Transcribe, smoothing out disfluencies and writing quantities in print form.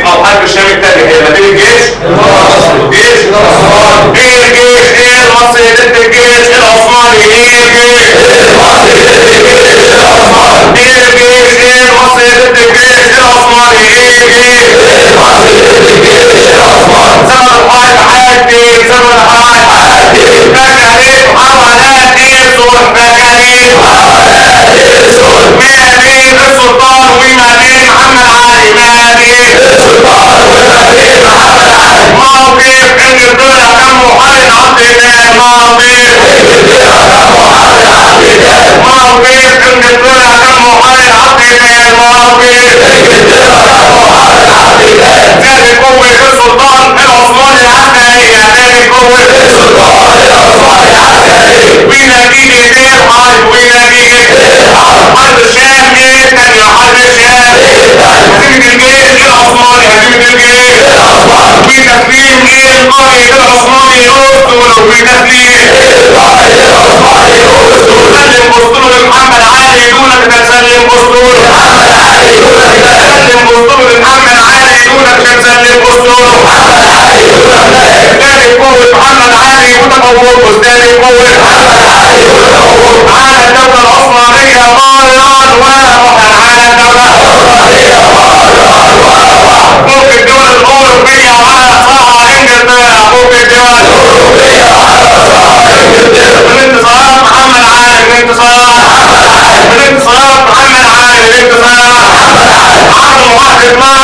او حرب الشام الثاني هي ما بين الجيش الجيش العثماني. ايه الجيش؟ ايه المصري ضد الجيش العثماني؟ ايه الجيش؟ المصري ضد الجيش العثماني. ايه الجيش؟ ايه المصري ضد الجيش العثماني؟ ايه الجيش؟ المصري ضد الجيش العثماني. زمن الحرب حياتي، زمن الحرب حياتي. فكريم حملات ايزون، فكريم حملات ايزون. ما بين السلطان وما بين محمد علي، ما بين السلطان وما بين محمد علي. موقف انجلترا كان محارب عبد الله. موقف انجلترا كان محارب عبد الله. موقف انجلترا كان محارب عبد الله. موقف انجلترا كان محارب عبد الله. ذلك قوة السلطان العثماني العسكرية، ذلك قوة السلطان العثماني العسكرية. ويناديني ايه الحرب؟ ويناديني ايه الحرب؟ حرب الشام ايه الثانية؟ حرب الشام ايه الثانية؟ هزيمة الجيش العثماني، هزيمة الجيش العثماني. وتسليم ايه القائد العثماني اسطوله. وتسليم ايه القائد العثماني اسطوله. سلم اسطوله لمحمد علي دونك تسلم اسطوله. محمد علي دونك تسلم اسطوله. محمد علي دونك تسلم اسطوله. محمد علي دونك. ذلك قوة محمد علي وتفوقه، ذلك قوة محمد علي وتفوقه على الدولة العثمانية مرة واحدة، على الدولة العثمانية مرة واحدة. فوق الدول الأوروبية على صاع إنجلترا، فوق الدول الأوروبية على صاع إنجلترا. من انتصارات محمد علي، من انتصارات محمد علي، من انتصارات محمد علي، من انتصارات محمد علي. عقد معاهدة